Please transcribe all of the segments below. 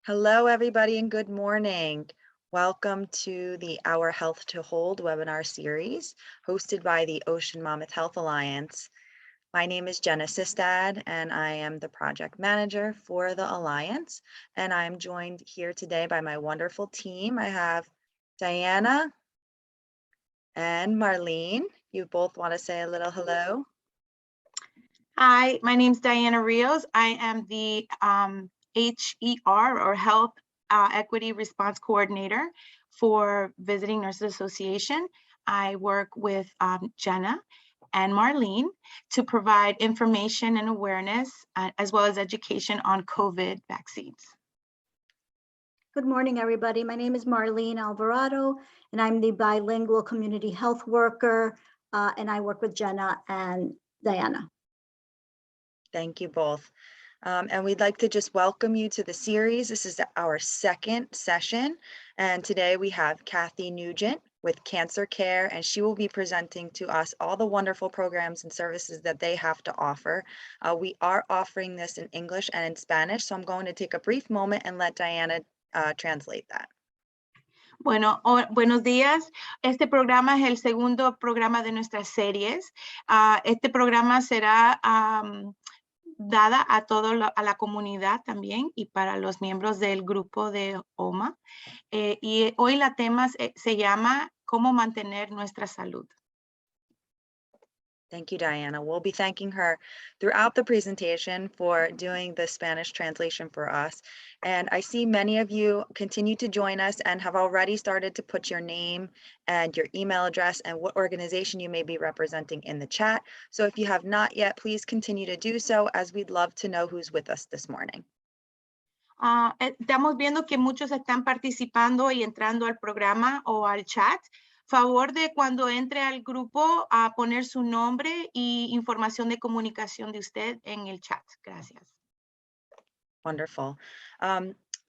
Hello, everybody, and good morning. Welcome to the Our Health to Hold webinar series hosted by the Ocean Monmouth Health Alliance. My name is Jenna Sistad, and I am the project manager for the Alliance. And I'm joined here today by my wonderful team. I have Diana and Marlene. You both want to say a little hello? Hi, my name's Diana Rios. I am the HER or Health Equity Response Coordinator for Visiting Nurses Association. I work with Jenna and Marlene to provide information and awareness as well as education on COVID vaccines. Good morning, everybody. My name is Marlene Alvarado, and I'm the bilingual community health worker, and I work with Jenna and Diana. Thank you both. And we'd like to just welcome you to the series. This is our second session. And today we have Kathy Nugent with CancerCare, and she will be presenting to us all the wonderful programs and services that they have to offer. We are offering this in English and in Spanish, so I'm going to take a brief moment and let Diana translate that. Bueno, buenos días. Este programa es el segundo programa de nuestras series. Este programa será dada a a la comunidad también y para los miembros del grupo de OMA. Y hoy la tema se llama ¿Cómo mantener nuestra salud? Thank you, Diana. We'll be thanking her throughout the presentation for doing the Spanish translation for us. And I see many of you continue to join us and have already started to put your name and your email address and what organization you may be representing in the chat. So if you have not yet, please continue to do so, as we'd love to know who's with us this morning. Estamos viendo que muchos están participando y entrando al programa o al chat. Favor de cuando entre al grupo a poner su nombre y información de comunicación de usted en el chat. Gracias. Wonderful.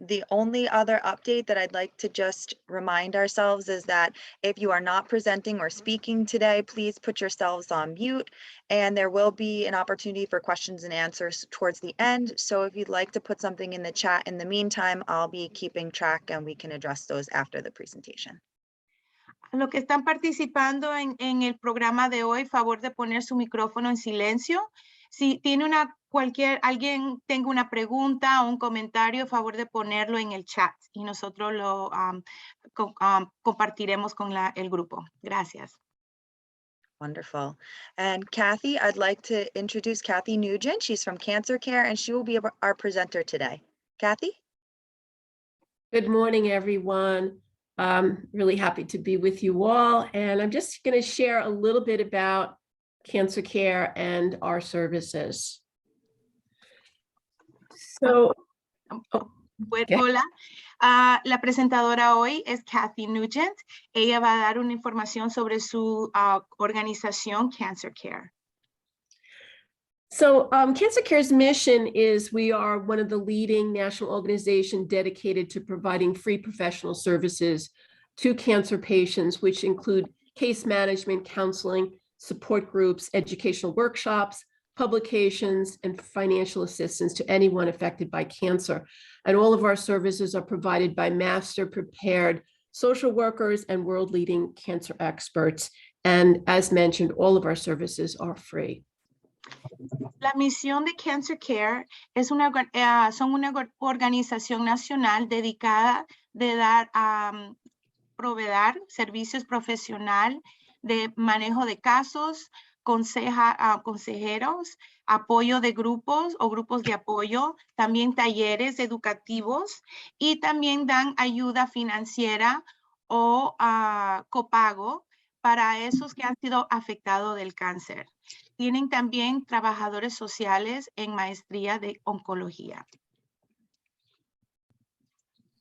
The only other update that I'd like to just remind ourselves is that if you are not presenting or speaking today, please put yourselves on mute, and there will be an opportunity for questions and answers towards the end. So if you'd like to put something in the chat in the meantime, I'll be keeping track and we can address those after the presentation. Los que están participando en el programa de hoy, favor de poner su micrófono en silencio. Si tiene alguien tenga una pregunta o un comentario, favor de ponerlo en el chat y nosotros lo compartiremos con el grupo. Gracias. Wonderful. And Kathy, I'd like to introduce Kathy Nugent. She's from CancerCare, and she will be our presenter today. Kathy? Good morning, everyone. I'm really happy to be with you all. And I'm just going to share a little bit about CancerCare and our services. So, Hola, la presentadora hoy es Kathy Nugent. Ella va a dar una información sobre su organización CancerCare. So CancerCare's mission is we are one of the leading national organizations dedicated to providing free professional services to cancer patients, which include case management, counseling, support groups, educational workshops, publications, and financial assistance to anyone affected by cancer. And all of our services are provided by master prepared social workers and world-leading cancer experts. And as mentioned, all of our services are free. La misión de CancerCare es son una organización nacional dedicada de dar proveer servicios profesional de manejo de casos, consejeros, apoyo de grupos o grupos de apoyo, también talleres educativos y también dan ayuda financiera o copago para esos que han sido afectados del cáncer. Tienen también trabajadores sociales en maestría de oncología.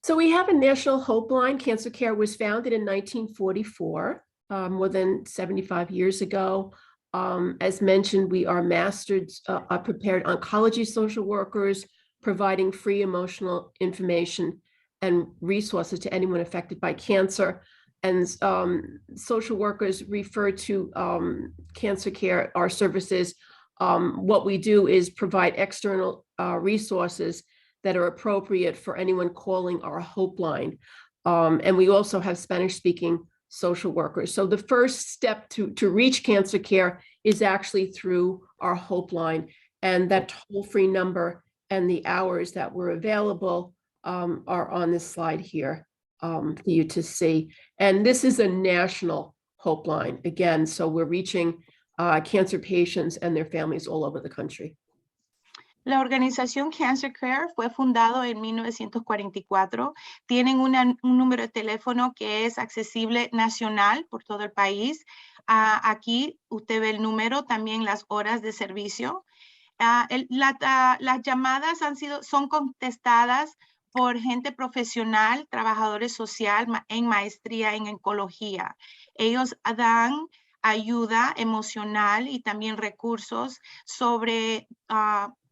So we have a national hope line. CancerCare was founded in 1944, more than 75 years ago. As mentioned, we are mastered, prepared oncology social workers, providing free emotional information and resources to anyone affected by cancer. And social workers refer to CancerCare, our services. What we do is provide external resources that are appropriate for anyone calling our Hope line. And we also have Spanish-speaking social workers. So the first step to reach cancer care is actually through our Hope line, and that toll-free number and the hours that were available are on this slide here for you to see. And this is a national Hope line, again, so we're reaching cancer patients and their families all over the country. La organización CancerCare fue fundado en 1944. Tienen un número de teléfono que es accesible nacional por todo el país. Aquí usted ve el número, también las horas de servicio. Las llamadas son contestadas por gente profesional, trabajadores sociales en maestría en oncología. Ellos dan ayuda emocional y también recursos sobre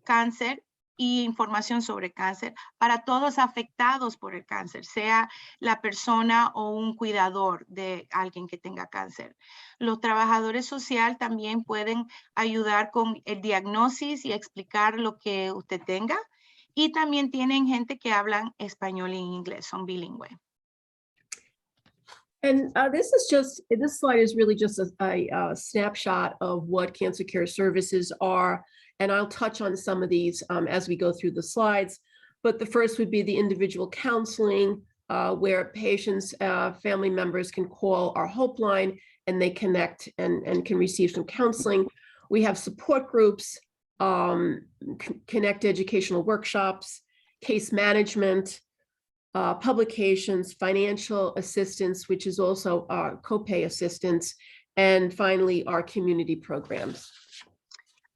cáncer y información sobre cáncer para todos afectados por el cáncer, sea la persona o un cuidador de alguien que tenga cáncer. Los trabajadores sociales también pueden ayudar con el diagnóstico y explicar lo que usted tenga. Y también tienen gente que hablan español e inglés, son bilingües. And this slide is really just a snapshot of what cancer care services are. And I'll touch on some of these as we go through the slides. But the first would be the individual counseling, where patients, family members can call our Hope line and they connect and can receive some counseling. We have support groups, connect educational workshops, case management, publications, financial assistance, which is also copay assistance, and finally, our community programs.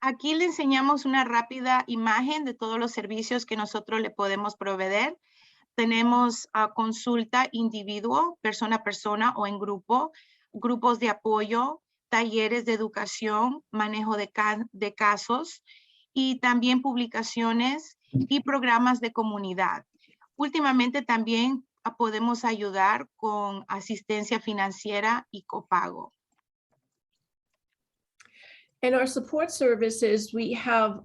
Aquí le enseñamos una rápida imagen de todos los servicios que nosotros le podemos proveer. Tenemos consulta individuo, persona a persona o en grupo, grupos de apoyo, talleres de educación, manejo de casos y también publicaciones y programas de comunidad. Últimamente también podemos ayudar con asistencia financiera y copago. In our support services, we have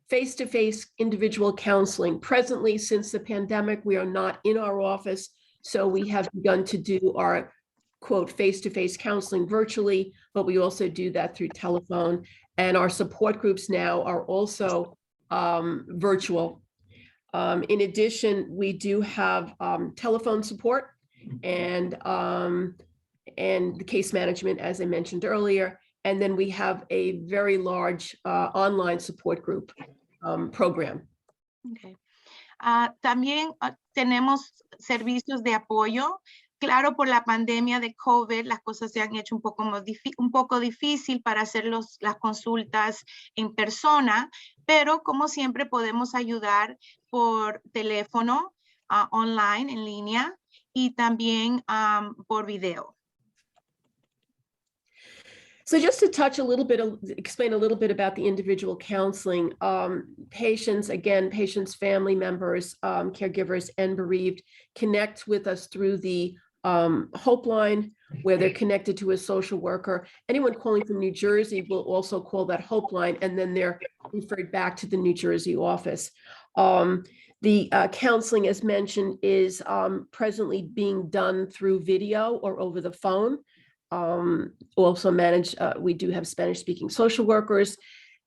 face-to-face individual counseling. Presently, since the pandemic, we are not in our office, so we have begun to do our, quote, face-to-face counseling virtually, but we also do that through telephone. And our support groups now are also virtual. In addition, we do have telephone support and case management, as I mentioned earlier. And then we have a very large online support group program. Okay. También tenemos servicios de apoyo. Claro, por la pandemia de COVID, las cosas se han hecho un poco difícil para hacer las consultas en persona, pero como siempre podemos ayudar por teléfono, online, en línea, y también por video. So just to touch a little bit, explain a little bit about the individual counseling. Patients, family members, caregivers, and bereaved connect with us through the Hope line, where they're connected to a social worker. Anyone calling from New Jersey will also call that Hope line, and then they're referred back to the New Jersey office. The counseling, as mentioned, is presently being done through video or over the phone. Also managed, we do have Spanish-speaking social workers.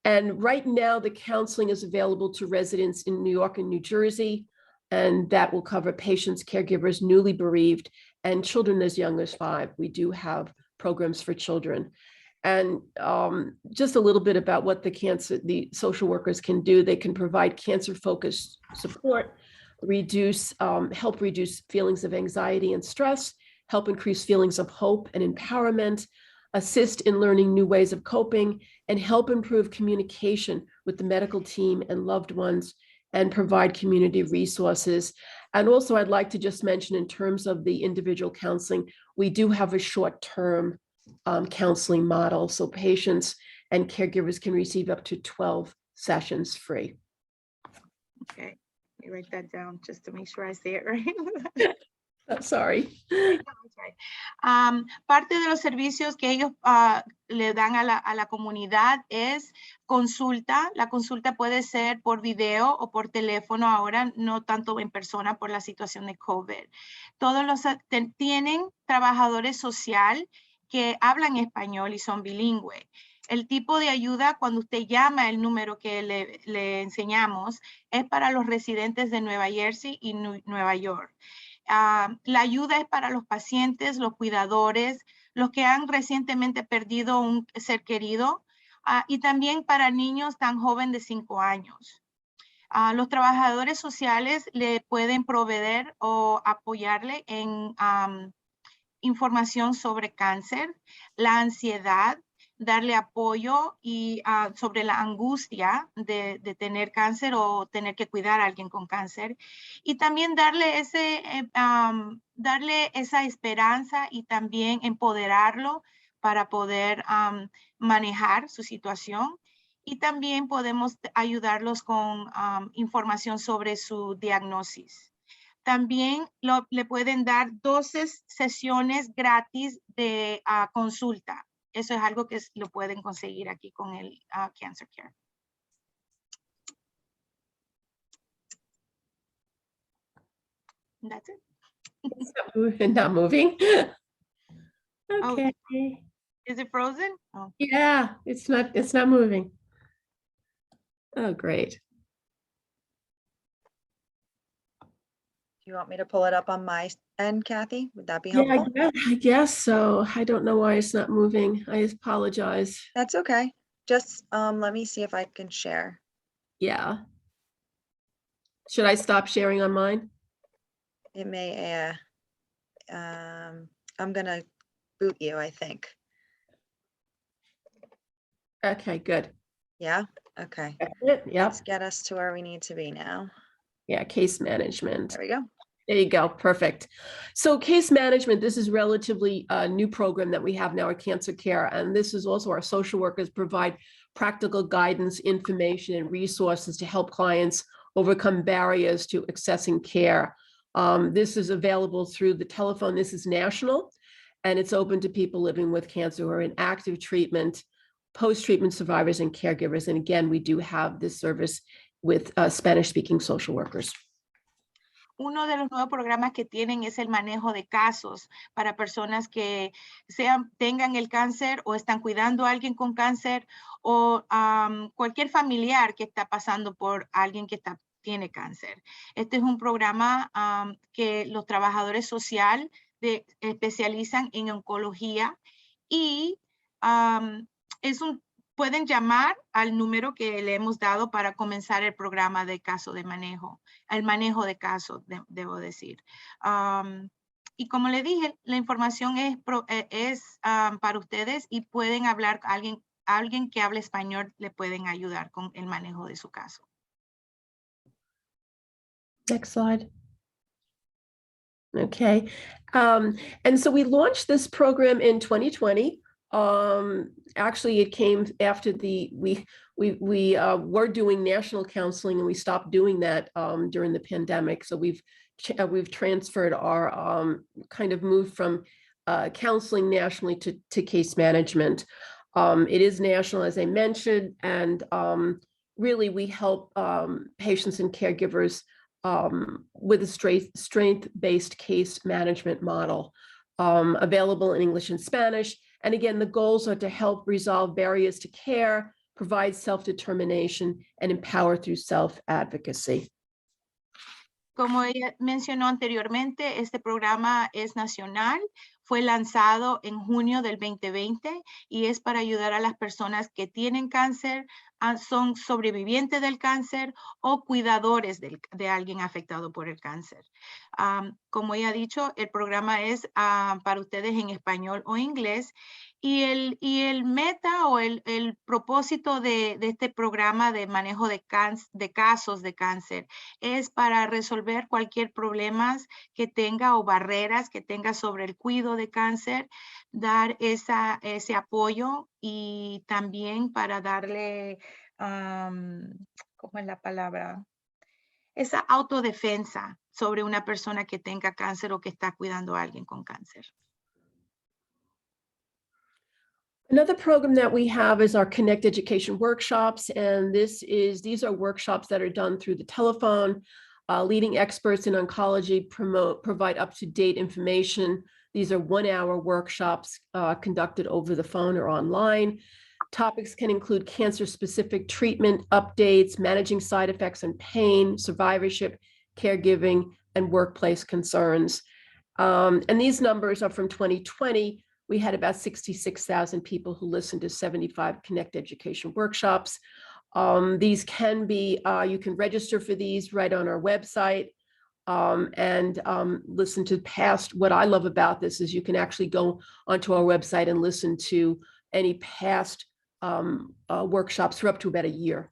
And right now, the counseling is available to residents in New York and New Jersey, and that will cover patients, caregivers, newly bereaved, and children as young as 5. We do have programs for children. And just a little bit about what the social workers can do. They can provide cancer-focused support, help reduce feelings of anxiety and stress, help increase feelings of hope and empowerment, assist in learning new ways of coping, and help improve communication with the medical team and loved ones, and provide community resources. And also, I'd like to just mention, in terms of the individual counseling, we do have a short-term counseling model, so patients and caregivers can receive up to 12 sessions free. Okay, let me write that down just to make sure I say it right. Sorry. Parte de los servicios que ellos le dan a la comunidad es consulta. La consulta puede ser por video o por teléfono ahora, no tanto en persona por la situación de COVID. Todos los tienen trabajadores social que hablan español y son bilingües. El tipo de ayuda, cuando usted llama el número que le enseñamos, es para los residentes de Nueva Jersey y Nueva York. La ayuda es para los pacientes, los cuidadores, los que han recientemente perdido un ser querido y también para niños tan jóvenes de 5 años. Los trabajadores sociales le pueden proveer o apoyarle en información sobre cáncer, la ansiedad, darle apoyo y sobre la angustia de tener cáncer o tener que cuidar a alguien con cáncer. Y también darle esa esperanza y también empoderarlo para poder manejar su situación. Y también podemos ayudarlos con información sobre su diagnóstico. También le pueden dar 12 sesiones gratis de consulta. Eso es algo que lo pueden conseguir aquí con el CancerCare. That's it. Not moving. Oh, Okay. is it frozen? Oh. Yeah, it's not moving. Oh, great. Do you want me to pull it up on my end, Kathy? Would that be Yeah, helpful? I guess so. I don't know why it's not moving. I apologize. That's okay. Just let me see if I can share. Yeah. Should I stop sharing on mine? It may, I'm gonna boot you, I think. Okay, good. Yeah, okay. That's it. Yep. Let's get us to where we need to be now. Yeah, case management. There we go. There you go. Perfect. So case management, this is relatively a new program that we have now at CancerCare. And this is also our social workers provide practical guidance, information, and resources to help clients overcome barriers to accessing care. This is available through the telephone. This is national, and it's open to people living with cancer who are in active treatment, post-treatment survivors, and caregivers. And again, we do have this service with Spanish-speaking social workers. Uno de los nuevos programas que tienen es el manejo de casos para personas que tengan el cáncer o están cuidando a alguien con cáncer o cualquier familiar que está pasando por alguien que tiene cáncer. Este es un programa que los trabajadores sociales especializan en oncología y pueden llamar al número que le hemos dado para comenzar el programa de caso de manejo, el manejo de casos, debo decir. Y como le dije, la información es para ustedes y pueden hablar con alguien que hable español, le pueden ayudar con el manejo de su caso. Next slide. Okay. And so we launched this program in 2020. Actually, it came after we were doing national counseling, and we stopped doing that during the pandemic. So we've transferred our kind of moved from counseling nationally to case management. It is national, as I mentioned, and really we help patients and caregivers with a strength-based case management model, available in English and Spanish. And again, the goals are to help resolve barriers to care, provide self-determination, and empower through self-advocacy. Como ella mencionó anteriormente, este programa es nacional, fue lanzado en junio del 2020 y es para ayudar a las personas que tienen cáncer, son sobrevivientes del cáncer o cuidadores de alguien afectado por el cáncer. Como ella ha dicho, el programa es para ustedes en español o inglés. Y el meta o el propósito de este programa de manejo de casos de cáncer es para resolver cualquier problema que tenga o barreras que tenga sobre el cuidado de cáncer, dar ese apoyo y también para darle, ¿cómo es la palabra? esa autodefensa sobre una persona que tenga cáncer o que está cuidando a alguien con cáncer. Another program that we have is our Connect Education workshops, and these are workshops that are done through the telephone. Leading experts in oncology provide up-to-date information. These are 1-hour workshops conducted over the phone or online. Topics can include cancer-specific treatment updates, managing side effects and pain, survivorship, caregiving, and workplace concerns. And these numbers are from 2020. We had about 66,000 people who listened to 75 Connect Education workshops. These can be, you can register for these right on our website and listen to past. What I love about this is you can actually go onto our website and listen to any past workshops for up to about a year.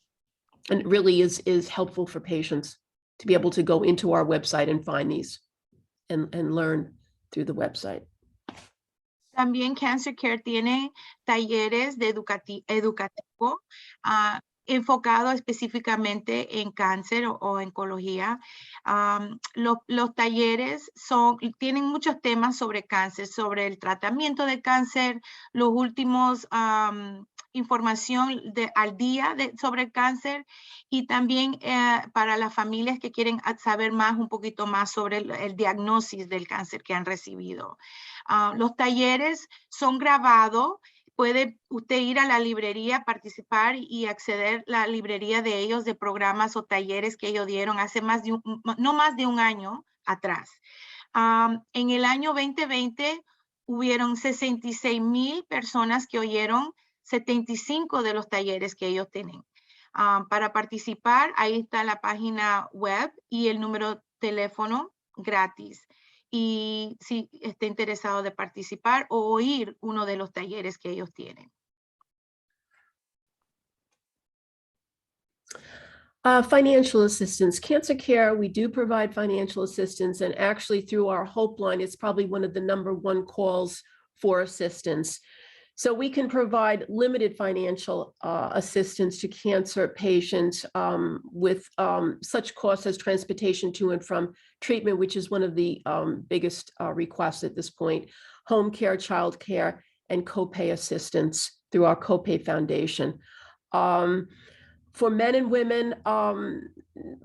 And it really is helpful for patients to be able to go into our website and find these and learn through the website. También CancerCare tiene talleres de educativo enfocado específicamente en cáncer o oncología. Los talleres tienen muchos temas sobre cáncer, sobre el tratamiento de cáncer, los últimos información al día sobre el cáncer y también para las familias que quieren saber un poquito más sobre el diagnóstico del cáncer que han recibido. Los talleres son grabados. Puede usted ir a la librería, participar y acceder a la librería de ellos de programas o talleres que ellos dieron hace no más de un año atrás. En el año 2020 hubieron 66,000 personas que oyeron 75 de los talleres que ellos tienen. Para participar, ahí está la página web y el número de teléfono gratis. Y si está interesado de participar o oír uno de los talleres que ellos tienen. Financial assistance. CancerCare, we do provide financial assistance, and actually through our Hope line, it's probably one of the #1 calls for assistance. So we can provide limited financial assistance to cancer patients with such costs as transportation to and from treatment, which is one of the biggest requests at this point, home care, child care, and copay assistance through our copay foundation. For men and women,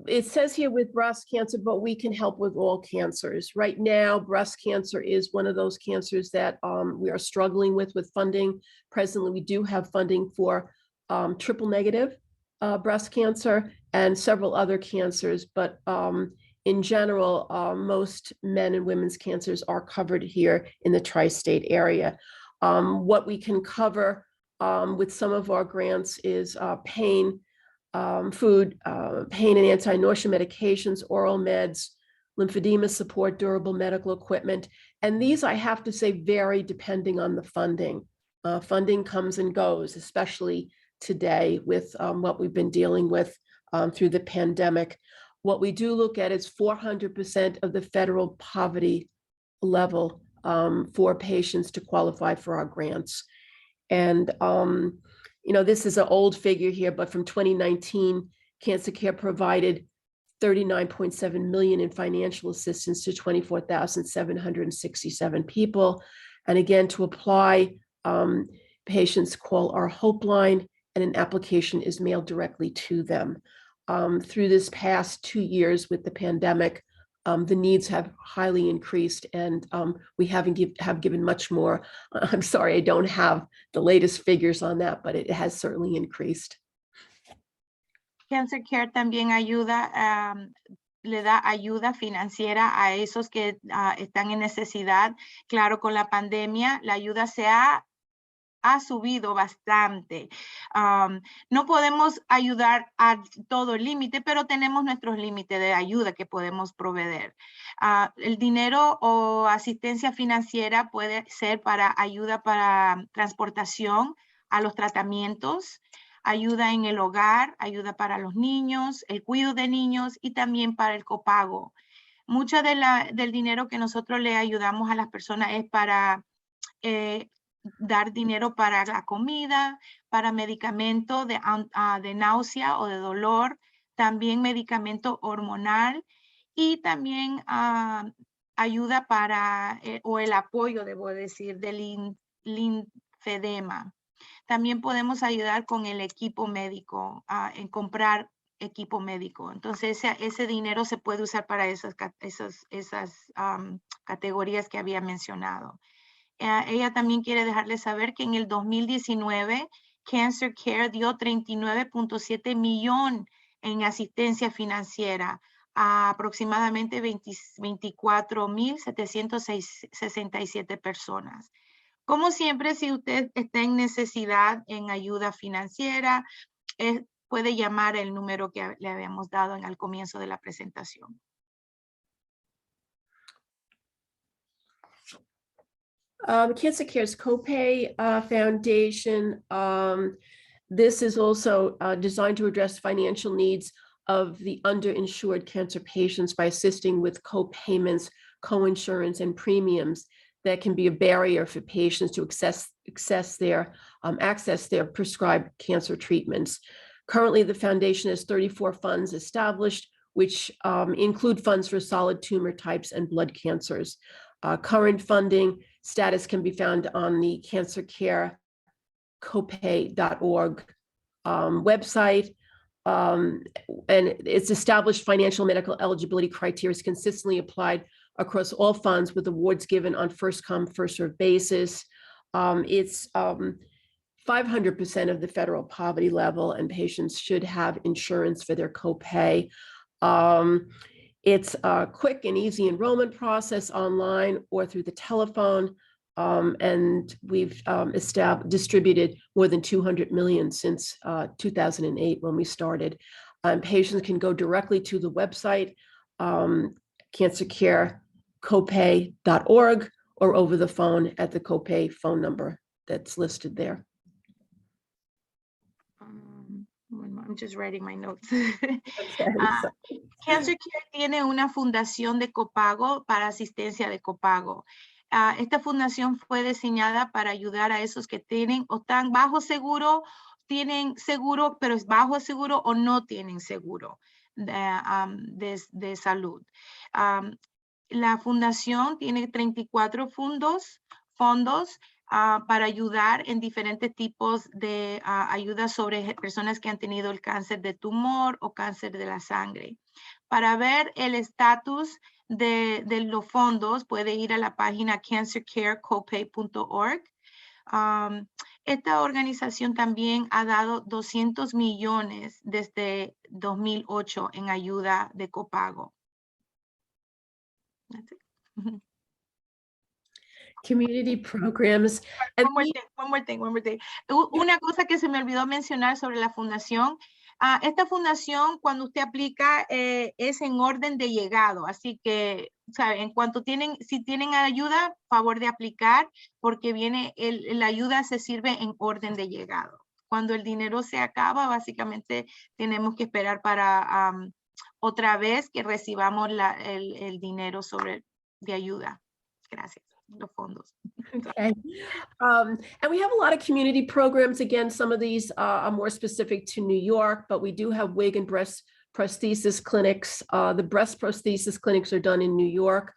it says here with breast cancer, but we can help with all cancers. Right now, breast cancer is one of those cancers that we are struggling with funding. Presently, we do have funding for triple negative breast cancer and several other cancers, but in general, most men and women's cancers are covered here in the tri-state area. What we can cover with some of our grants is pain, food, pain and anti-nausea medications, oral meds, lymphedema support, durable medical equipment. And these, I have to say, vary depending on the funding. Funding comes and goes, especially today with what we've been dealing with through the pandemic. What we do look at is 400% of the federal poverty level for patients to qualify for our grants. And you know, this is an old figure here, but from 2019, CancerCare provided $39.7 million in financial assistance to 24,767 people. And again, to apply, patients call our Hope line and an application is mailed directly to them. Through this past 2 years with the pandemic, the needs have highly increased, and we have given much more. I'm sorry, I don't have the latest figures on that, but it has certainly increased. CancerCare también ayuda, le da ayuda financiera a esos que están en necesidad. Claro, con la pandemia, la ayuda ha subido bastante. No podemos ayudar a todo el límite, pero tenemos nuestros límites de ayuda que podemos proveer. El dinero o asistencia financiera puede ser para ayuda para transportación a los tratamientos, ayuda en el hogar, ayuda para los niños, el cuidado de niños y también para el copago. Mucho del dinero que nosotros le ayudamos a las personas es para dar dinero para la comida, para medicamentos de náusea o de dolor, también medicamento hormonal y también ayuda para, o el apoyo, debo decir, del linfedema. También podemos ayudar con el equipo médico, en comprar equipo médico. Entonces, ese dinero se puede usar para esas categorías que había mencionado. Ella también quiere dejarles saber que en el 2019, CancerCare dio 39.7 millones en asistencia financiera a aproximadamente 24,767 personas. Como siempre, si usted está en necesidad en ayuda financiera, puede llamar el número que le habíamos dado al comienzo de la presentación. CancerCare's copay foundation. This is also designed to address financial needs of the underinsured cancer patients by assisting with co-payments, co-insurance, and premiums that can be a barrier for patients to access their prescribed cancer treatments. Currently, the foundation has 34 funds established, which include funds for solid tumor types and blood cancers. Current funding status can be found on the CancerCareCopay.org website. And its established financial medical eligibility criteria is consistently applied across all funds, with awards given on first come, first served basis. It's 500% of the federal poverty level, and patients should have insurance for their copay. It's a quick and easy enrollment process online or through the telephone. And we've distributed more than 200 million since 2008 when we started. Patients can go directly to the website, CancerCareCopay.org, or over the phone at the copay phone number that's listed there. I'm just writing my notes. Okay, CancerCare tiene una fundación de copago para asistencia de copago. Esta fundación fue diseñada para ayudar a esos que tienen o están bajo seguro, tienen seguro, pero es bajo seguro o no tienen seguro de salud. La fundación tiene 34 fondos para ayudar en diferentes tipos de ayuda sobre personas que han tenido el cáncer de tumor o cáncer de la sangre. Para ver el estatus de los fondos, puede ir a la página CancerCareCopay.org. Esta organización también ha dado 200 millones desde 2008 en ayuda de copago. That's it. Community programs. One more thing. Una cosa que se me olvidó mencionar sobre la fundación. Esta fundación, cuando usted aplica, es en orden de llegado. Así que, ¿sabe? En cuanto si tienen ayuda, favor de aplicar, porque la ayuda se sirve en orden de llegado. Cuando el dinero se acaba, básicamente tenemos que esperar para otra vez que recibamos el dinero de ayuda. Gracias. Los fondos. Okay. And we have a lot of community programs. Again, some of these are more specific to New York, but we do have wig and breast prosthesis clinics. The breast prosthesis clinics are done in New York.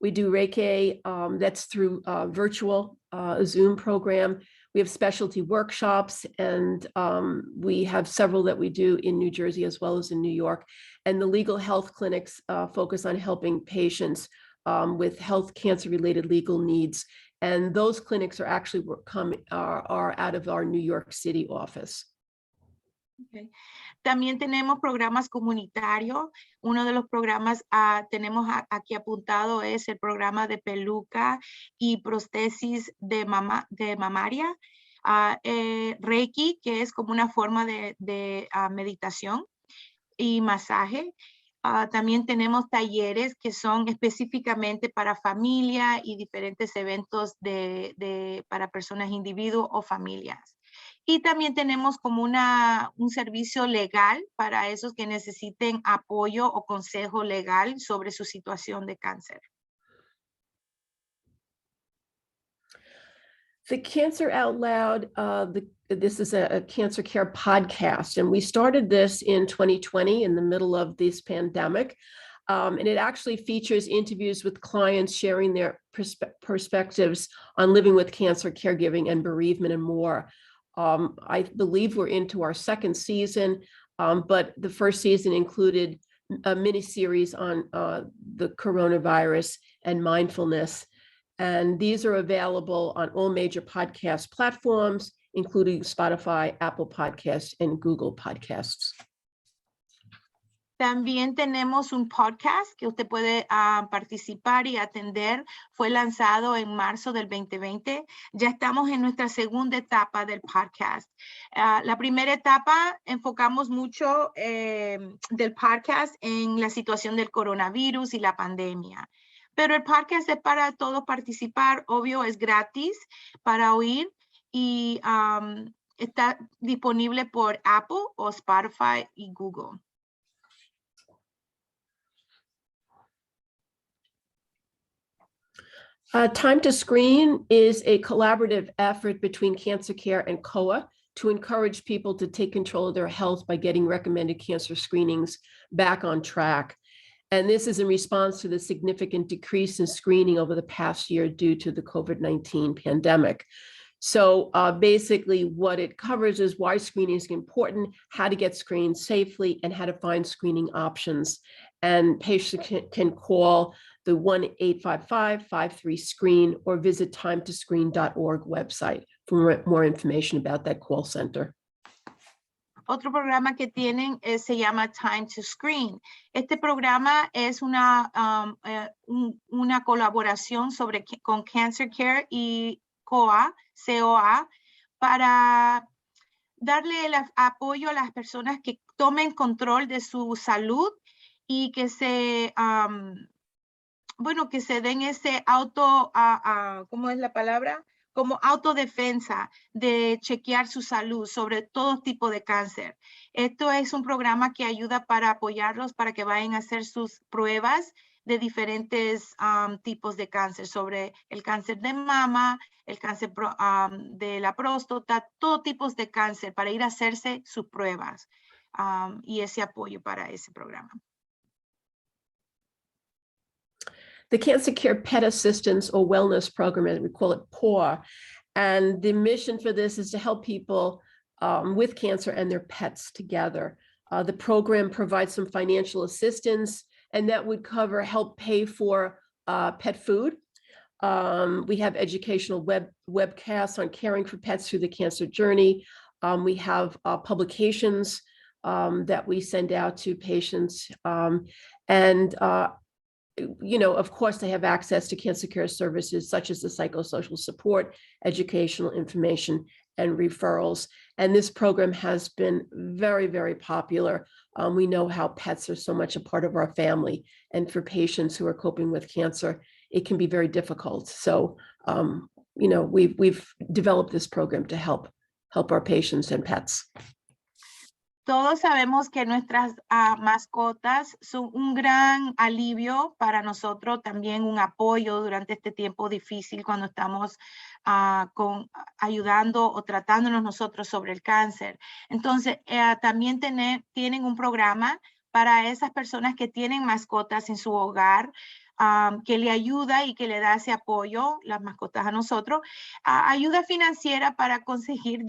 We do Reiki, that's through virtual Zoom program. We have specialty workshops, and we have several that we do in New Jersey as well as in New York. And the legal health clinics focus on helping patients with health cancer-related legal needs. And those clinics are actually are out of our New York City office. Okay. También tenemos programas comunitarios. Uno de los programas tenemos aquí apuntado es el programa de peluca y prótesis de mamaria. Reiki, que es como una forma de meditación y masaje. También tenemos talleres que son específicamente para familia y diferentes eventos para personas, individuos o familias. Y también tenemos como un servicio legal para esos que necesiten apoyo o consejo legal sobre su situación de cáncer. The Cancer Out Loud, this is a Cancer Care podcast, and we started this in 2020 in the middle of this pandemic. And it actually features interviews with clients sharing their perspectives on living with cancer, caregiving, and bereavement, and more. I believe we're into our second season, but the first season included a mini series on the coronavirus and mindfulness. And these are available on all major podcast platforms, including Spotify, Apple Podcasts, and Google Podcasts. También tenemos un podcast que usted puede participar y atender. Fue lanzado en marzo del 2020. Ya estamos en nuestra segunda etapa del podcast. La primera etapa enfocamos mucho del podcast en la situación del coronavirus y la pandemia. Pero el podcast es para todos participar. Obvio, es gratis para oír y está disponible por Apple o Spotify y Google. Time to Screen is a collaborative effort between CancerCare and COA to encourage people to take control of their health by getting recommended cancer screenings back on track. And this is in response to the significant decrease in screening over the past year due to the COVID-19 pandemic. So basically what it covers is why screening is important, how to get screened safely, and how to find screening options. And patients can call the 1-855-53-SCREEN or visit timetoscreen.org website for more information about that call center. Otro programa que tienen se llama Time to Screen. Este programa es una colaboración con CancerCare y COA, para darle el apoyo a las personas que tomen control de su salud y que se, que se den ese ¿cómo es la palabra? Como autodefensa de chequear su salud sobre todo tipo de cáncer. Esto es un programa que ayuda para apoyarlos para que vayan a hacer sus pruebas de diferentes tipos de cáncer, sobre el cáncer de mama, el cáncer de la próstata, todo tipos de cáncer, para ir a hacerse sus pruebas y ese apoyo para ese programa. The Cancer Care Pet Assistance or Wellness Program, we call it PAW, and the mission for this is to help people with cancer and their pets together. The program provides some financial assistance, and that would help pay for pet food. We have educational webcasts on caring for pets through the cancer journey. We have publications that we send out to patients, of course, they have access to cancer care services such as the psychosocial support, educational information, and referrals. And this program has been very, very popular. We know how pets are so much a part of our family. And for patients who are coping with cancer, it can be very difficult. So, we've developed this program to help our patients and pets. Todos sabemos que nuestras mascotas son un gran alivio para nosotros, también un apoyo durante este tiempo difícil cuando estamos ayudando o tratándonos nosotros sobre el cáncer. Entonces, también tienen un programa para esas personas que tienen mascotas en su hogar, que le ayuda y que le da ese apoyo, las mascotas a nosotros, ayuda financiera para conseguir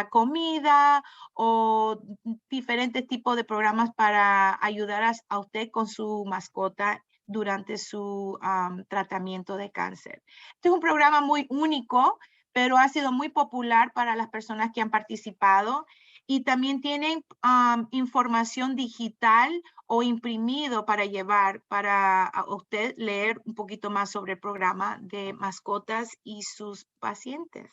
comida o diferentes tipos de programas para ayudar a usted con su mascota durante su tratamiento de cáncer. Este es un programa muy único, pero ha sido muy popular para las personas que han participado. Y también tienen información digital o imprimido para llevar para a usted leer un poquito más sobre el programa de mascotas y sus pacientes.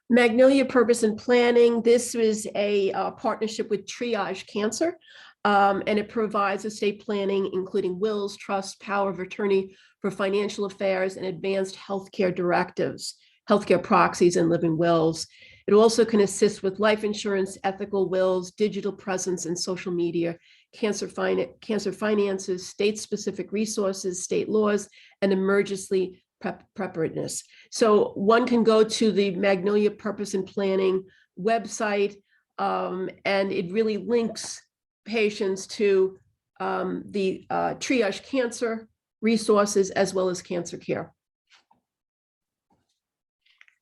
Magnolia Purpose and Planning. This is a partnership with Triage Cancer, and it provides estate planning, including wills, trusts, power of attorney for financial affairs, and advanced healthcare directives, healthcare proxies, and living wills. It also can assist with life insurance, ethical wills, digital presence, and social media, cancer finances, state-specific resources, state laws, and emergency preparedness. So one can go to the Magnolia Purpose and Planning website, and it really links patients to the triage cancer resources as well as CancerCare.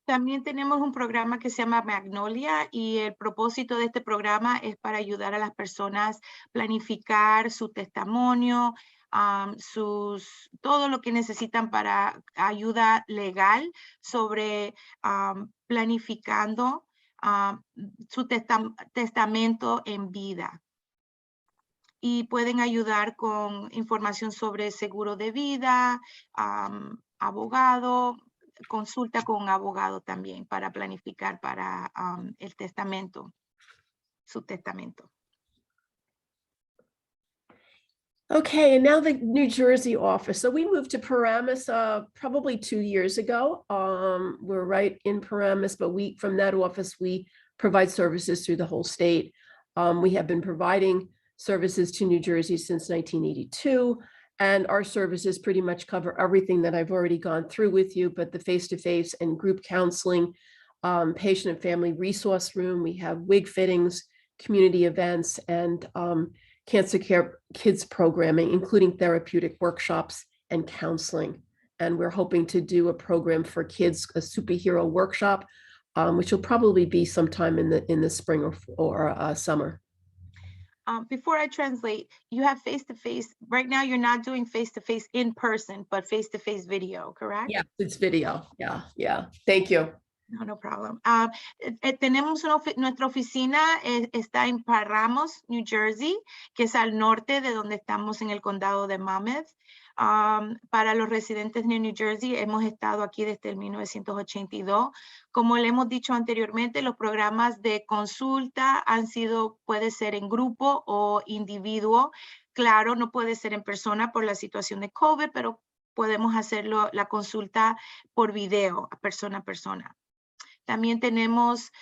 También tenemos un programa que se llama Magnolia y el propósito de este programa es para ayudar a las personas planificar su testimonio, todo lo que necesitan para ayuda legal sobre planificando su testamento en vida. Y pueden ayudar con información sobre seguro de vida, abogado, consulta con un abogado también para planificar para el testamento, su testamento. Okay, and now the New Jersey office. So we moved to Paramus probably 2 years ago. We're right in Paramus, but from that office, we provide services through the whole state. We have been providing services to New Jersey since 1982. And our services pretty much cover everything that I've already gone through with you, but the face-to-face and group counseling, patient and family resource room. We have wig fittings, community events, and CancerCare kids programming, including therapeutic workshops and counseling. And we're hoping to do a program for kids, a superhero workshop, which will probably be sometime in the spring or summer. Before I translate, you have face-to-face. Right now, you're not doing face-to-face in person, but face-to-face video, correct? Yeah, it's video. Yeah. Thank you. No problem. Tenemos nuestra oficina está en Paramus, New Jersey, que es al norte de donde estamos en el condado de Monmouth. Para los residentes de New Jersey, hemos estado aquí desde el 1982. Como le hemos dicho anteriormente, los programas de consulta puede ser en grupo o individuo. Claro, no puede ser en persona por la situación de COVID, pero podemos hacerlo la consulta por video, persona a persona. También tenemos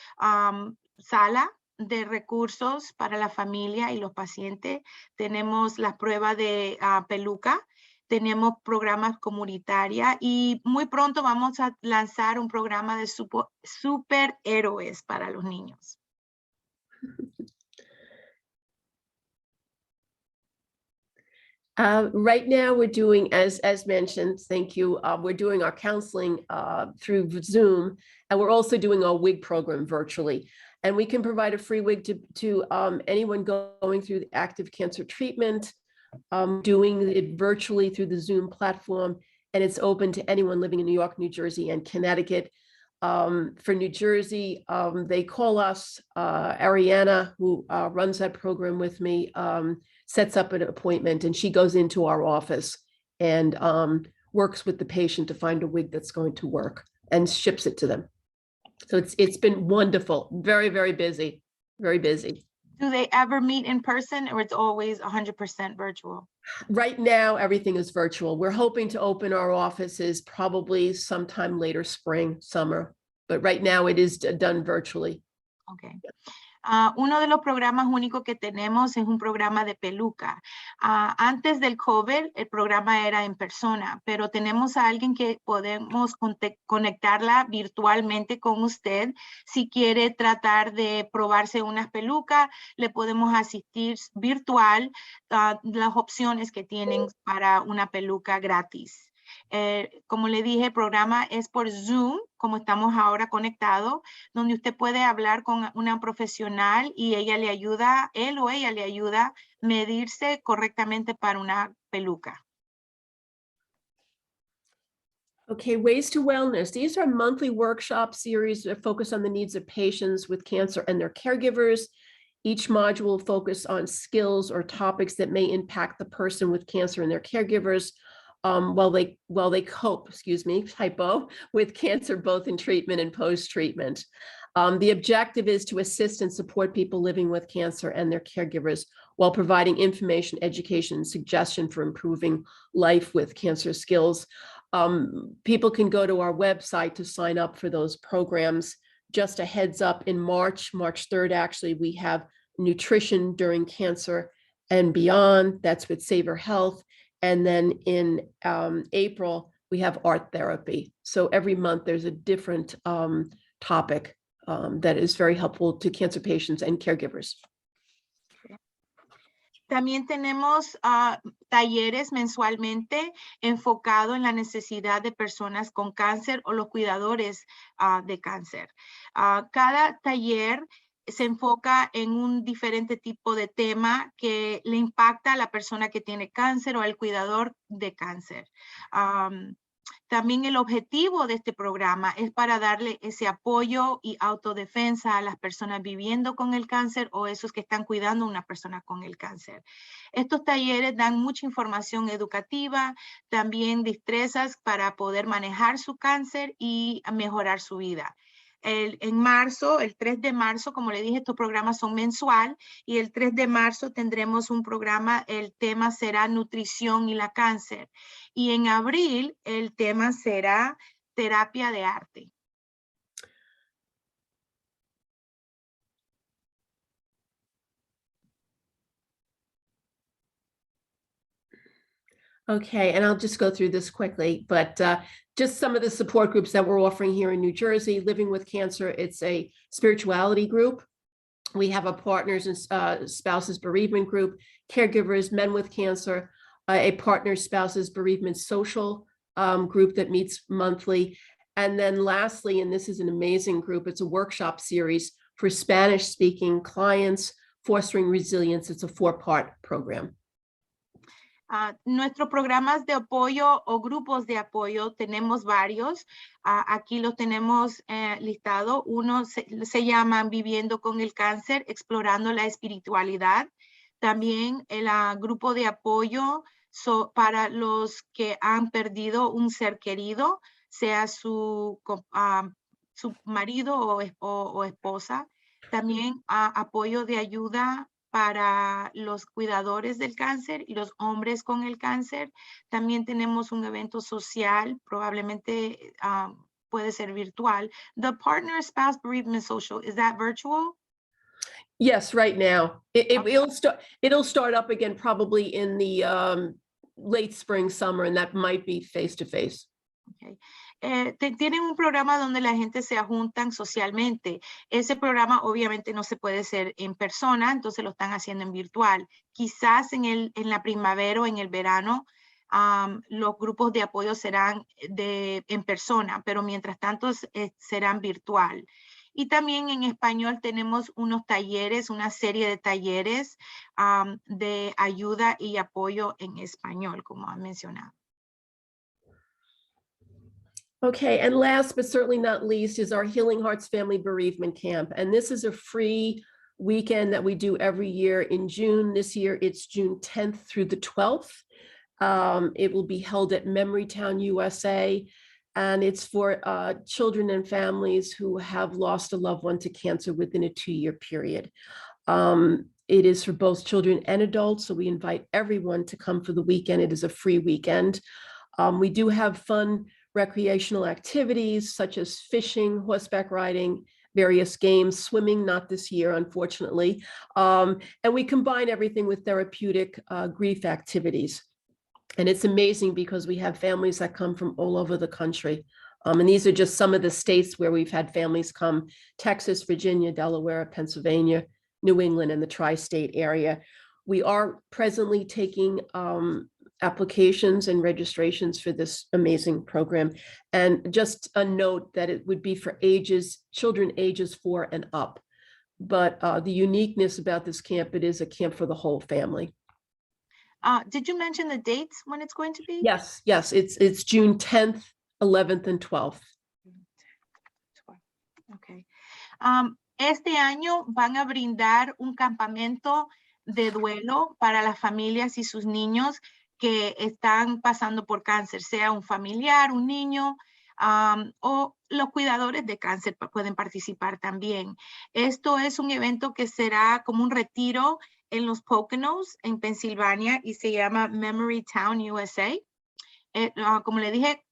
sala de recursos para la familia y los pacientes. Tenemos la prueba de peluca. Tenemos programas comunitarios y muy pronto vamos a lanzar un programa de superhéroes para los niños. Right now, we're doing, as mentioned, thank you, we're doing our counseling through Zoom, and we're also doing our wig program virtually. And we can provide a free wig to anyone going through the active cancer treatment, doing it virtually through the Zoom platform, and it's open to anyone living in New York, New Jersey, and Connecticut. For New Jersey, they call us, Ariana, who runs that program with me, sets up an appointment, and she goes into our office and works with the patient to find a wig that's going to work and ships it to them. So it's been wonderful, very, very busy, very busy. Do they ever meet in person, or it's always 100% virtual? Right now, everything is virtual. We're hoping to open our offices probably sometime later spring, summer, but right now it is done virtually. Okay. Uno de los programas únicos que tenemos es un programa de peluca. Antes del COVID, el programa era en persona, pero tenemos a alguien que podemos conectarla virtualmente con usted. Si quiere tratar de probarse unas pelucas, le podemos asistir virtual, las opciones que tienen para una peluca gratis. Como le dije, el programa es por Zoom, como estamos ahora conectados, donde usted puede hablar con una profesional y él o ella le ayuda a medirse correctamente para una peluca. Okay, Ways to Wellness. These are monthly workshop series that focus on the needs of patients with cancer and their caregivers. Each module will focus on skills or topics that may impact the person with cancer and their caregivers while they cope, typo, with cancer, both in treatment and post-treatment. The objective is to assist and support people living with cancer and their caregivers while providing information, education, and suggestion for improving life with cancer skills. People can go to our website to sign up for those programs. Just a heads up, in March 3rd, actually, we have nutrition during cancer and beyond. That's with Savor Health. And then in April, we have art therapy. So every month there's a different topic that is very helpful to cancer patients and caregivers. También tenemos talleres mensualmente enfocados en la necesidad de personas con cáncer o los cuidadores de cáncer. Cada taller se enfoca en un diferente tipo de tema que le impacta a la persona que tiene cáncer o al cuidador de cáncer. También el objetivo de este programa es para darle ese apoyo y autodefensa a las personas viviendo con el cáncer o esos que están cuidando a una persona con el cáncer. Estos talleres dan mucha información educativa, también destrezas para poder manejar su cáncer y mejorar su vida. En marzo, el 3 de marzo, como le dije, estos programas son mensual y el 3 de marzo tendremos un programa, el tema será nutrición y la cáncer. Y en abril el tema será terapia de arte. Okay, and I'll just go through this quickly, but just some of the support groups that we're offering here in New Jersey. Living with Cancer, it's a spirituality group. We have a partners and spouses bereavement group, caregivers, men with cancer, a partners, spouses bereavement social group that meets monthly. And then lastly, and this is an amazing group, it's a workshop series for Spanish speaking clients, fostering resilience. It's a 4-part program. Nuestros programas de apoyo o grupos de apoyo tenemos varios. Aquí los tenemos listados. Uno se llama Viviendo con el Cáncer, Explorando la Espiritualidad. También el grupo de apoyo para los que han perdido un ser querido, sea su marido o esposa. También apoyo de ayuda para los cuidadores del cáncer y los hombres con el cáncer. También tenemos un evento social, probablemente puede ser virtual. The Partner Spouse Bereavement Social, is that virtual? Yes, right now. It'll start up again probably in the late spring, summer, and that might be face-to-face. Okay. Tienen un programa donde la gente se juntan socialmente. Ese programa obviamente no se puede hacer en persona, entonces lo están haciendo en virtual. Quizás en la primavera o en el verano los grupos de apoyo serán en persona, pero mientras tanto serán virtual. Y también en español tenemos unos talleres, una serie de talleres de ayuda y apoyo en español, como han mencionado. Okay, and last but certainly not least is our Healing Hearts Family Bereavement Camp. And this is a free weekend that we do every year in June. This year, it's June 10th through the 12th. It will be held at Memorytown, USA. And it's for children and families who have lost a loved one to cancer within a 2-year period. It is for both children and adults, so we invite everyone to come for the weekend. It is a free weekend. We do have fun recreational activities such as fishing, horseback riding, various games, swimming, not this year, unfortunately. And we combine everything with therapeutic grief activities. And it's amazing because we have families that come from all over the country. And these are just some of the states where we've had families come: Texas, Virginia, Delaware, Pennsylvania, New England, and the tri-state area. We are presently taking applications and registrations for this amazing program. And just a note that it would be for children ages 4 and up. But the uniqueness about this camp, it is a camp for the whole family. Did you mention the dates when it's going to be? Yes, it's June 10th, 11th, and 12th. Okay. Este año van a brindar un campamento de duelo para las familias y sus niños que están pasando por cáncer, sea un familiar, un niño, o los cuidadores de cáncer pueden participar también. Esto es un evento que será como un retiro en los Poconos, en Pensilvania, y se llama Memorytown, USA. Como le dije,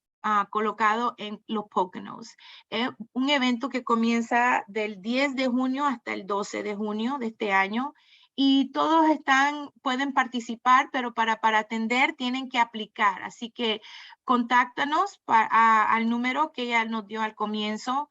colocado en los Poconos. Es un evento que comienza del 10 de junio hasta el 12 de junio de este año. y todos pueden participar, pero para atender tienen que aplicar. Así que contáctanos al número que ella nos dio al comienzo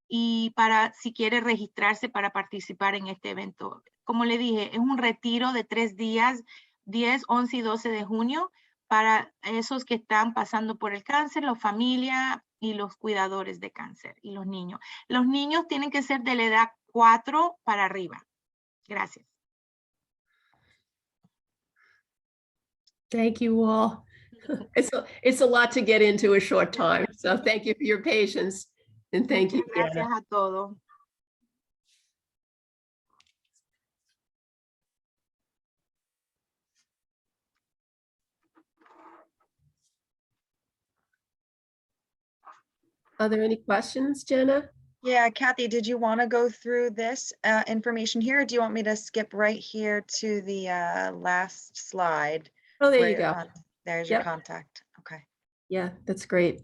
y si quiere registrarse para participar en este evento. Como le dije, es un retiro de 3 días, 10, 11 y 12 de junio, para esos que están pasando por el cáncer, la familia y los cuidadores de cáncer y los niños. Los niños tienen que ser de la edad 4 para arriba. Gracias. Thank you all. It's a lot to get into a short time. So thank you for your patience and thank you, Gracias Anna. a todos. Are there any questions, Jenna? Yeah, Kathy, did you want to go through this information here? Or do you want me to skip right here to the last slide? Oh, there where you your go. There's your Yep. contact. Okay. Yeah, that's great.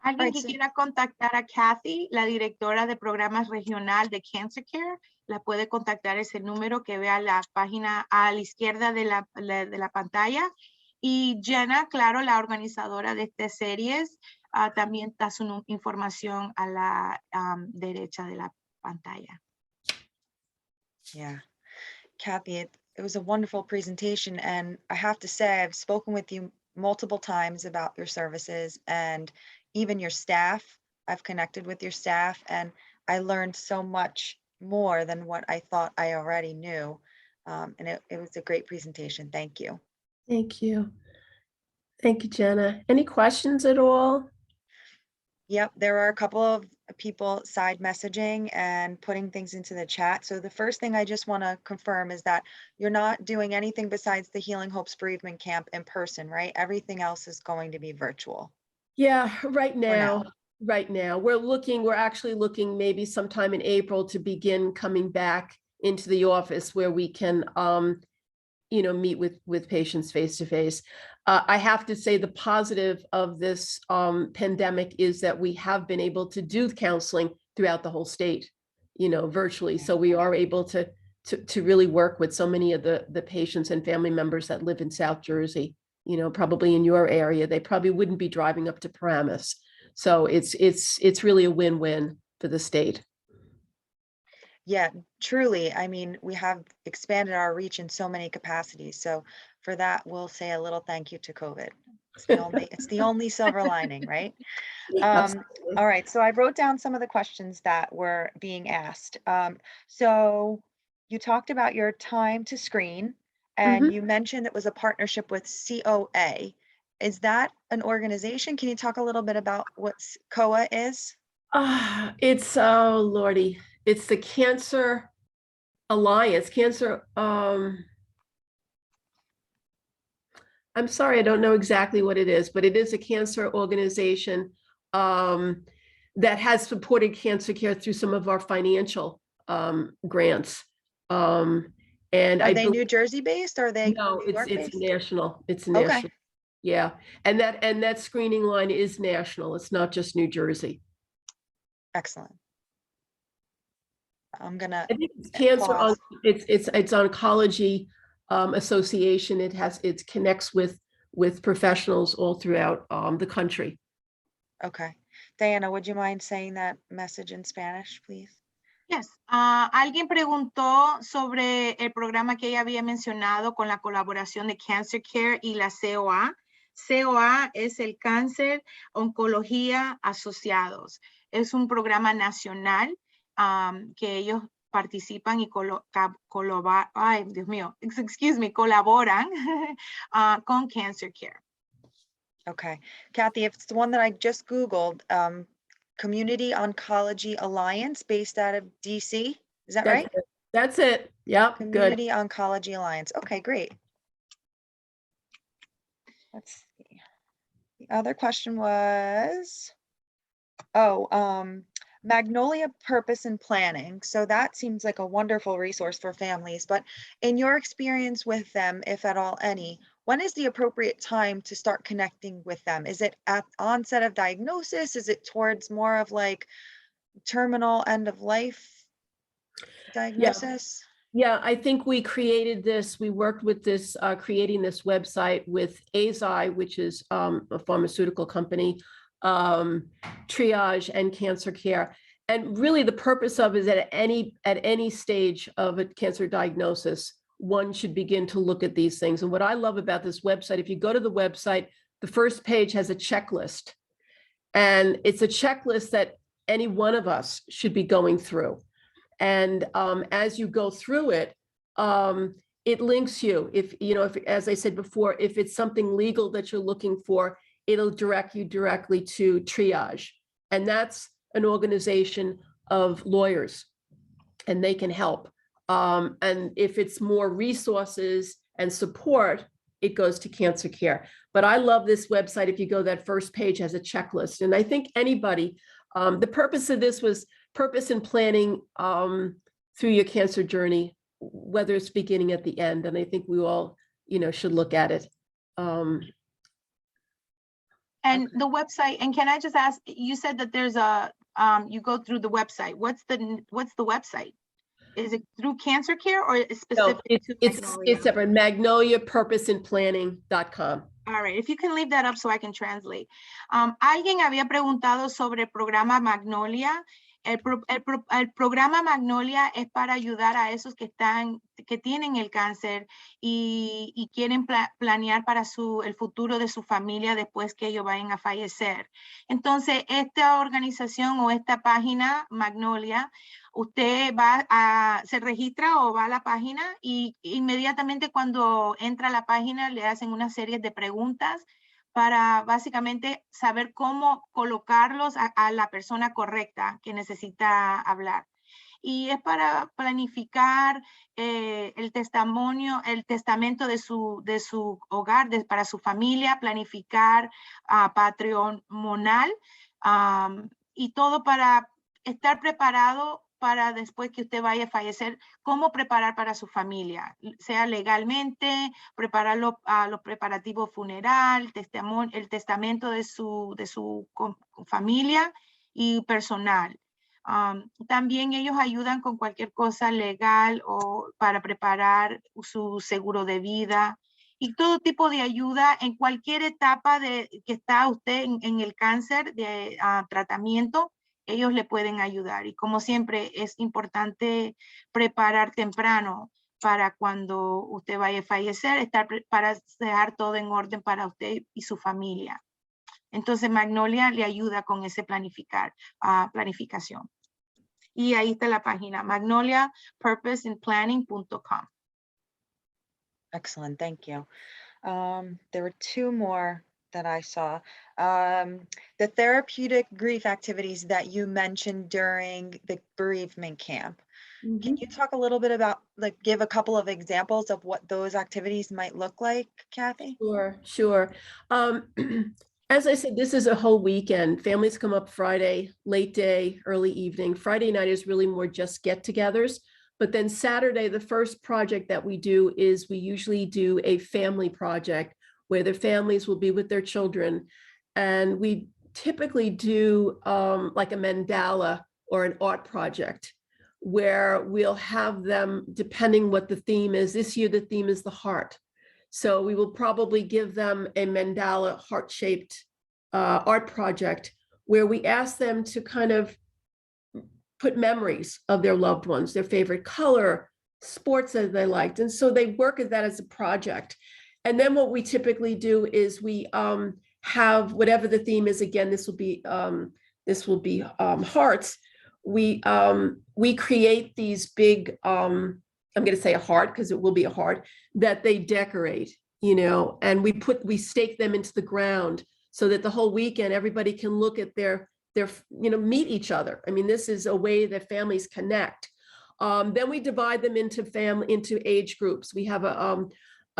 Alguien Right, que so- quiera contactar a Kathy, la directora de programas regional de CancerCare, la puede contactar ese número que vea la página a la izquierda de la pantalla. Y Jenna, claro, la organizadora de estas series, también da su información a la derecha de la pantalla. Yeah. Kathy, it was a wonderful presentation, and I have to say, I've spoken with you multiple times about your services and even your staff. I've connected with your staff, and I learned so much more than what I thought I already knew. And it was a great presentation. Thank you. Thank you. Thank you, Jenna. Any questions at all? Yep, there are a couple of people side messaging and putting things into the chat. So the first thing I just want to confirm is that you're not doing anything besides the Healing Hopes Bereavement Camp in person, right? Everything else is going to be virtual. Yeah, right now. now, we're actually looking maybe sometime in April to begin coming back into the office where we can, meet with patients face to face. I have to say the positive of this pandemic is that we have been able to do counseling throughout the whole state, virtually. So we are able to really work with so many of the patients and family members that live in South Jersey. Probably in your area, they probably wouldn't be driving up to Paramus. So it's really a win-win for the state. Yeah, truly. I mean, we have expanded our reach in so many capacities. So for that, we'll say a little thank you to COVID. It's the only silver lining, right? Absolutely. All right, so I wrote down some of the questions that were being asked. So you talked about your time to screen, and Mhm. you mentioned it was a partnership with COA. Is that an organization? Can you talk a little bit about what COA is? It's, oh Lordy, it's the Cancer Alliance, I'm sorry, I don't know exactly what it is, but it is a cancer organization that has supported cancer care through some of our financial grants. And Are I they believe, New Jersey based or are they no, New York it's based? national. It's Okay. national. Yeah, and that screening line is national. It's not just New Jersey. Excellent. I'm gonna I think it's cancer on pause. it's oncology association. It connects with professionals all throughout the country. Okay. Diana, would you mind saying that message in Spanish, please? Yes. Alguien preguntó sobre el programa que ella había mencionado con la colaboración de CancerCare y la COA. COA es el Cáncer Oncología Asociados. Es un programa nacional que ellos participan y colaboran con CancerCare. Okay. Kathy, if it's the one that I just Googled, Community Oncology Alliance based out of DC, is that right? That's it. Yep, good. Community Oncology Alliance. Okay, great. Let's see. The other question was, Magnolia Purpose and Planning. So that seems like a wonderful resource for families, but in your experience with them, if at all any, when is the appropriate time to start connecting with them? Is it at onset of diagnosis? Is it towards more of like terminal end of life diagnosis? Yeah, I think we created this, we worked with this, creating this website with AZI, which is a pharmaceutical company, Triage and CancerCare. And really the purpose of is that at any stage of a cancer diagnosis, one should begin to look at these things. And what I love about this website, if you go to the website, the first page has a checklist. And it's a checklist that any one of us should be going through. And as you go through it, it links you. If, as I said before, if it's something legal that you're looking for, it'll direct you directly to Triage. And that's an organization of lawyers, and they can help. And if it's more resources and support, it goes to CancerCare. But I love this website. If you go, that first page has a checklist. And I think anybody, the purpose of this was purpose and planning through your cancer journey, whether it's beginning at the end. And I think we all, should look at it. And Okay. the website, and can I just ask, you said that there's a, you go through the website. What's the website? Is it through CancerCare or is No, specific to Magnolia? it's separate, magnoliapurposeandplanning.com. All right, if you can leave that up so I can translate. Alguien había preguntado sobre el programa Magnolia. El programa Magnolia es para ayudar a esos que tienen el cáncer y quieren planear para el futuro de su familia después que ellos vayan a fallecer. Entonces, esta organización o esta página Magnolia, usted se registra o va a la página y inmediatamente cuando entra a la página le hacen una serie de preguntas para básicamente saber cómo colocarlos a la persona correcta que necesita hablar. Y es para planificar el testamento de su hogar, para su familia, planificar patrimonial y todo para estar preparado para después que usted vaya a fallecer, cómo preparar para su familia, sea legalmente, preparar los preparativos funeral, el testamento de su familia y personal. También ellos ayudan con cualquier cosa legal o para preparar su seguro de vida y todo tipo de ayuda en cualquier etapa que está usted en el cáncer de tratamiento. Ellos le pueden ayudar y como siempre es importante preparar temprano para cuando usted vaya a fallecer, para dejar todo en orden para usted y su familia. Entonces Magnolia le ayuda con ese planificación. Y ahí está la página, magnoliapurposeandplanning.com. Excellent, thank you. There were two more that I saw. The therapeutic grief activities that you mentioned during the bereavement camp. Can you talk a little bit about, give a couple of examples of what those activities might look like, Kathy? Sure. As I said, this is a whole weekend. Families come up Friday, late day, early evening. Friday night is really more just get-togethers. But then Saturday, the first project that we do is we usually do a family project where their families will be with their children. And we typically do like a mandala or an art project where we'll have them, depending what the theme is. This year, the theme is the heart. So we will probably give them a mandala heart-shaped art project where we ask them to kind of put memories of their loved ones, their favorite color, sports that they liked. And so they work at that as a project. And then what we typically do is we have whatever the theme is. Again, this will be hearts. We create these big, I'm going to say a heart because it will be a heart that they decorate, and we stake them into the ground so that the whole weekend everybody can look at their meet each other. I mean, this is a way that families connect. Then we divide them into age groups. We have a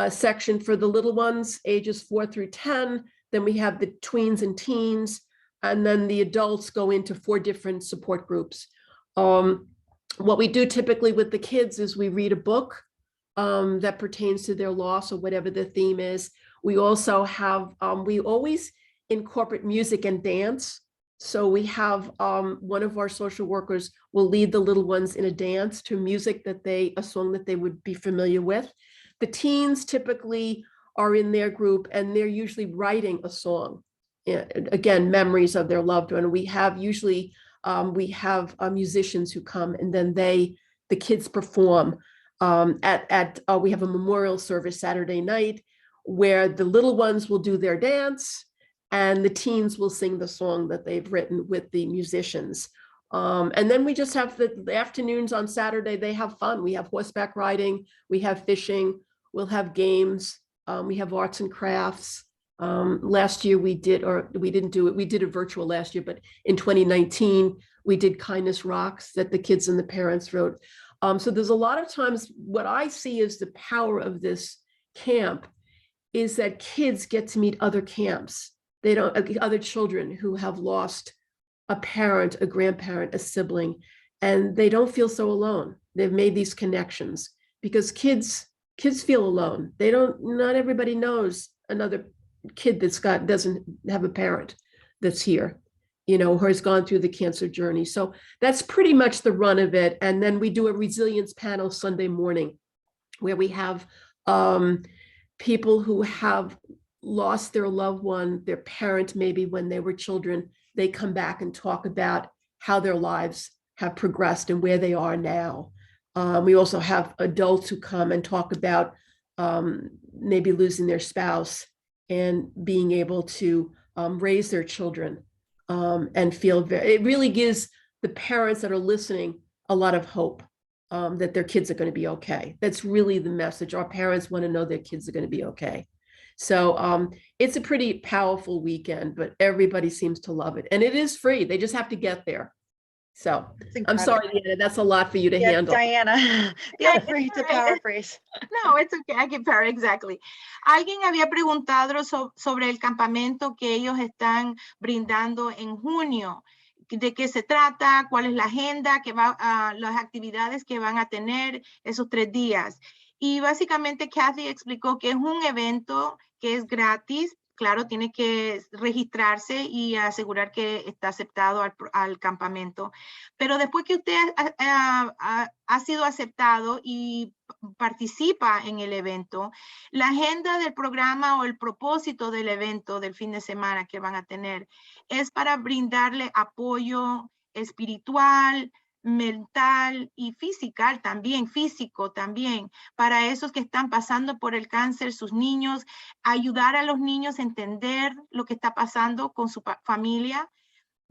section for the little ones, ages 4 through 10. Then we have the tweens and teens, and then the adults go into 4 different support groups. What we do typically with the kids is we read a book that pertains to their loss or whatever the theme is. We also have, we always incorporate music and dance. So we have one of our social workers will lead the little ones in a dance to music a song that they would be familiar with. The teens typically are in their group and they're usually writing a song. Again, memories of their loved one. We have musicians who come and then the kids perform we have a memorial service Saturday night where the little ones will do their dance and the teens will sing the song that they've written with the musicians. And then we just have the afternoons on Saturday, they have fun. We have horseback riding, we have fishing, we'll have games, we have arts and crafts. Last year we did a virtual last year, but in 2019, we did Kindness Rocks that the kids and the parents wrote. So there's a lot of times what I see as the power of this camp is that kids get to meet other camps. Other children who have lost a parent, a grandparent, a sibling, and they don't feel so alone. They've made these connections because kids feel alone. Not everybody knows another kid doesn't have a parent that's here, or has gone through the cancer journey. So that's pretty much the run of it. And then we do a resilience panel Sunday morning where we have people who have lost their loved one, their parent, maybe when they were children, they come back and talk about how their lives have progressed and where they are now. We also have adults who come and talk about maybe losing their spouse and being able to raise their children and it really gives the parents that are listening a lot of hope that their kids are going to be okay. That's really the message. Our parents want to know their kids are going to be okay. So it's a pretty powerful weekend, but everybody seems to love it. And it is free. They just have to get there. So I'm sorry, Diana, that's a lot for you to handle. Diana, feel free to paraphrase. No, it's okay. I can paraphrase exactly. Alguien había preguntado sobre el campamento que ellos están brindando en junio. ¿De qué se trata? ¿Cuál es la agenda? Las actividades que van a tener esos 3 días. Y básicamente Kathy explicó que es un evento que es gratis. Claro, tiene que registrarse y asegurar que está aceptado al campamento. Pero después que usted ha sido aceptado y participa en el evento, la agenda del programa o el propósito del evento del fin de semana que van a tener es para brindarle apoyo espiritual, mental y físico también, para esos que están pasando por el cáncer, sus niños, ayudar a los niños a entender lo que está pasando con su familia,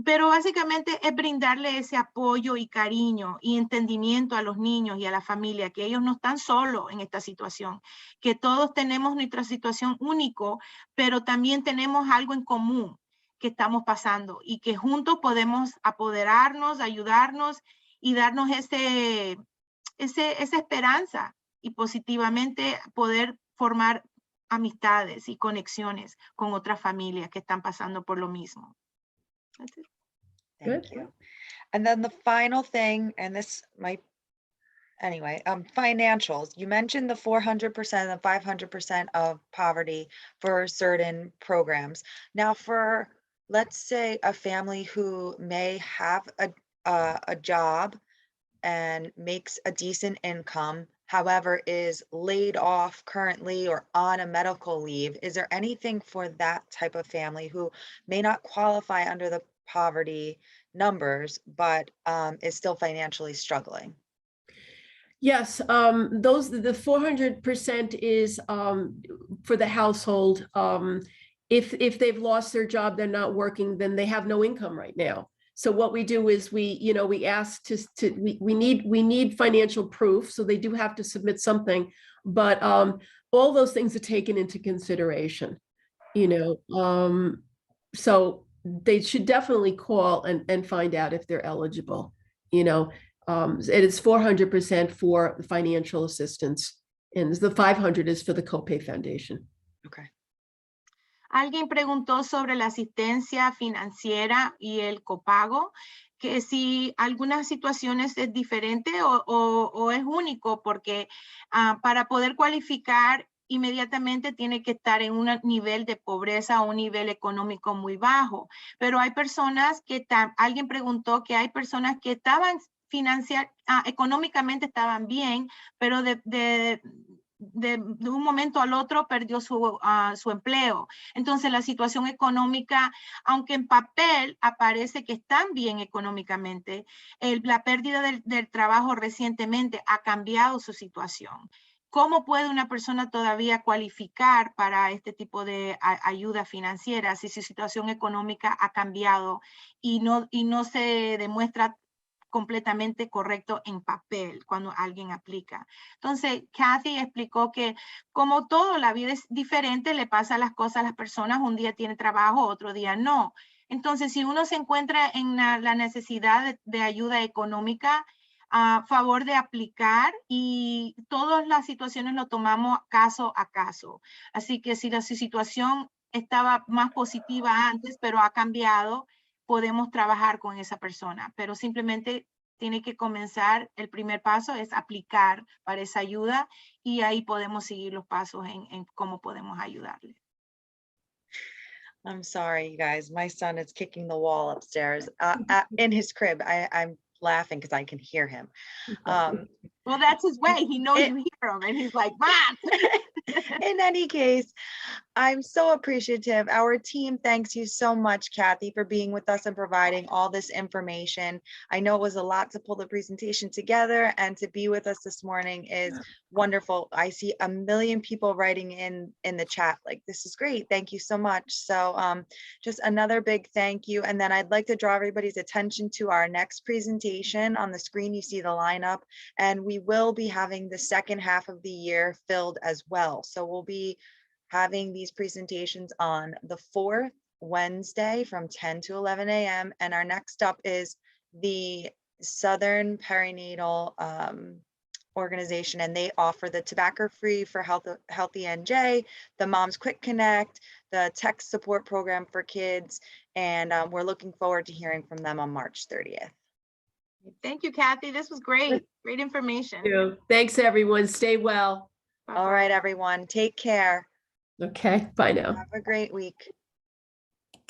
pero básicamente es brindarle ese apoyo y cariño y entendimiento a los niños y a la familia, que ellos no están solos en esta situación, que todos tenemos nuestra situación único, pero también tenemos algo en común que estamos pasando y que juntos podemos apoderarnos, ayudarnos y darnos esa esperanza y positivamente poder formar amistades y conexiones con otras familias que están pasando por lo mismo. That's it. Thank you. And then the final thing, and this might, anyway, financials. You mentioned the 400% and 500% of poverty for certain programs. Now for, let's say, a family who may have a job and makes a decent income, however, is laid off currently or on a medical leave, is there anything for that type of family who may not qualify under the poverty numbers, but is still financially struggling? Yes, the 400% is for the household. If they've lost their job, they're not working, then they have no income right now. So what we do is we ask we need financial proof, so they do have to submit something, but all those things are taken into consideration, so they should definitely call and find out if they're eligible. It is 400% for financial assistance, and the 500 is for the copay foundation. Okay. Alguien preguntó sobre la asistencia financiera y el copago, que si algunas situaciones es diferente o es único, porque para poder cualificar inmediatamente tiene que estar en un nivel de pobreza o un nivel económico muy bajo. Pero hay personas que, alguien preguntó que hay personas que estaban económicamente estaban bien, pero de un momento al otro perdió su empleo. Entonces la situación económica, aunque en papel aparece que están bien económicamente, la pérdida del trabajo recientemente ha cambiado su situación. ¿Cómo puede una persona todavía cualificar para este tipo de ayuda financiera si su situación económica ha cambiado y no se demuestra completamente correcto en papel cuando alguien aplica? Entonces, Kathy explicó que como todo, la vida es diferente, le pasa las cosas a las personas, un día tiene trabajo, otro día no. Entonces, si uno se encuentra en la necesidad de ayuda económica, a favor de aplicar, y todas las situaciones lo tomamos caso a caso. Así que si la situación estaba más positiva antes, pero ha cambiado, podemos trabajar con esa persona, pero simplemente tiene que comenzar. El primer paso es aplicar para esa ayuda y ahí podemos seguir los pasos en cómo podemos ayudarle. I'm sorry, you guys. My son is kicking the wall upstairs in his crib. I'm laughing because I can hear him. Well, that's his way. He knows It- you hear him and he's like, Mom. In any case, I'm so appreciative. Our team thanks you so much, Kathy, for being with us and providing all this information. I know it was a lot to pull the presentation together, and to be with us this morning is wonderful. I see a million people writing in the chat, like, this is great. Thank you so much. So just another big thank you. And then I'd like to draw everybody's attention to our next presentation. On the screen, you see the lineup, and we will be having the second half of the year filled as well. So we'll be having these presentations on the 4th Wednesday from 10 to 11 a.m. And our next up is the Southern Perinatal organization, and they offer the tobacco-free for healthy NJ, the Moms Quick Connect, the tech support program for kids, and we're looking forward to hearing from them on March 30th. Thank you, Kathy. This was great. Great information. Thanks, everyone. Stay well. All right, everyone, take care. Okay, bye now. Have a great week.